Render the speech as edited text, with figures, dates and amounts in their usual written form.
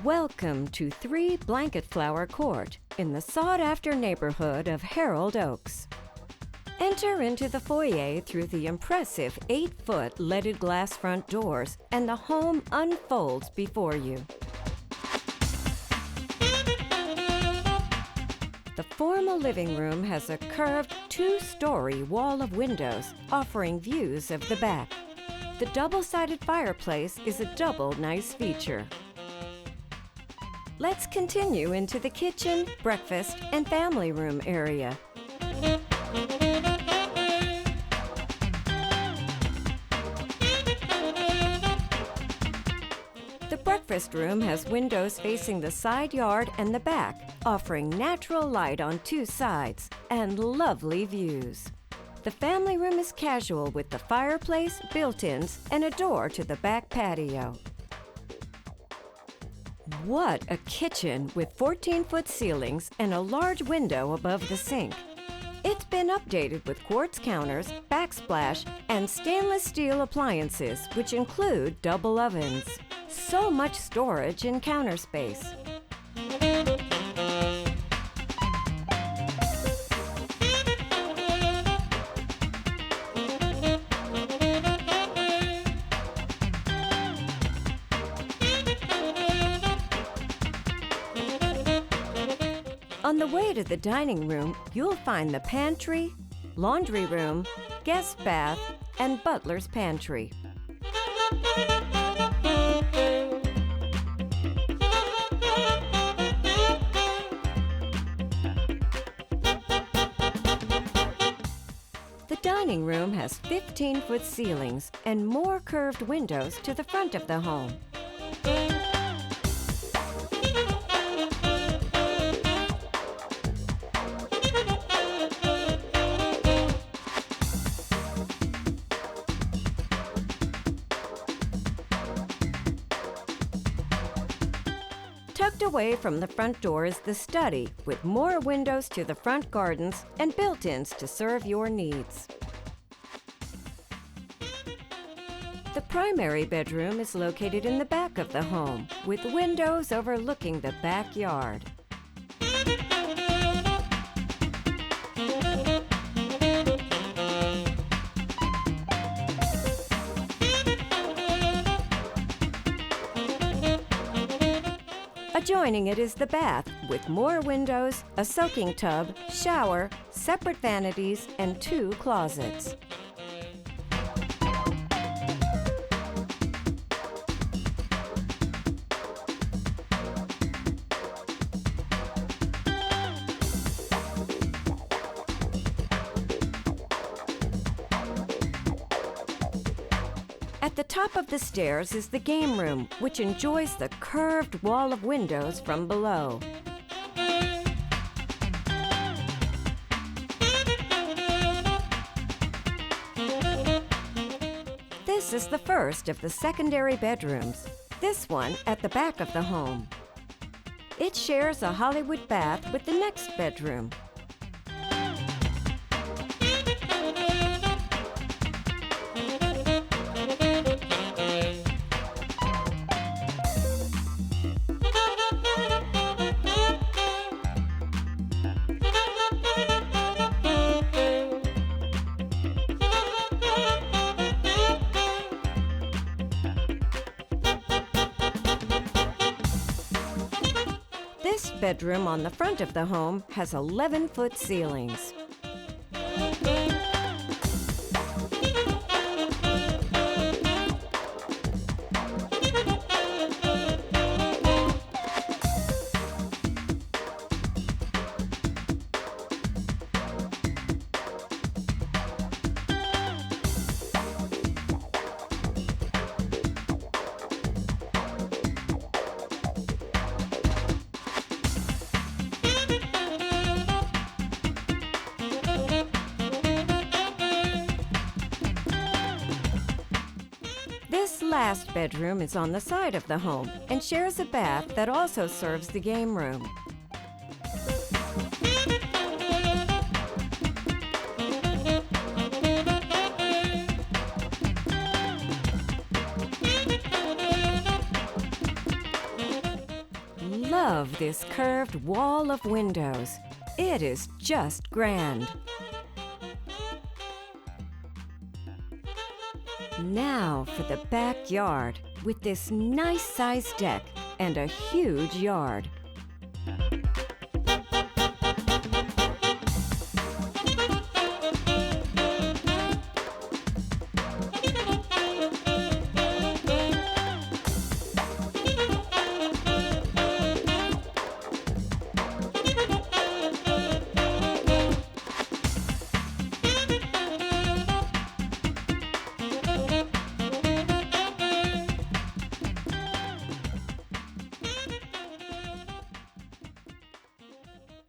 Welcome to 3 Blanketflower Court in the sought-after neighborhood of HeraldOaks. Enter into the foyer through the impressive 8-foot leaded glass front doors, and the home unfolds before you. The formal living room has a curved 2-story wall of windows offering views of the back. The double-sided fireplace is a double nice feature. Let's continue into the kitchen, breakfast, and family room area. The breakfast room has windows facing the side yard and the back, offering natural light on 2 sides and lovely views. The family room is casual with the fireplace, built-ins, and a door to the back patio. What a kitchen with 14-foot ceilings and a large window above the sink. It's been updated with quartz counters, backsplash, and stainless steel appliances, which include double ovens. So much storage and counter space. On the way to the dining room, you'll find the pantry, laundry room, guest bath, and butler's pantry. The dining room has 15-foot ceilings and more curved windows to the front of the home. Tucked away from the front door is the study, with more windows to the front gardens and built-ins to serve your needs. The primary bedroom is located in the back of the home, with windows overlooking the backyard. Adjoining it is the bath, with more windows, a soaking tub, shower, separate vanities, and 2 closets. At the top of the stairs is the game room, which enjoys the curved wall of windows from below. This is the first of the secondary bedrooms, this one at the back of the home. It shares a Hollywood bath with the next bedroom. This bedroom on the front of the home has 11-foot ceilings. This last bedroom is on the side of the home and shares a bath that also serves the game room. love this curved wall of windows. It is just grand. Now for the backyard with this nice-sized deck and a huge yard.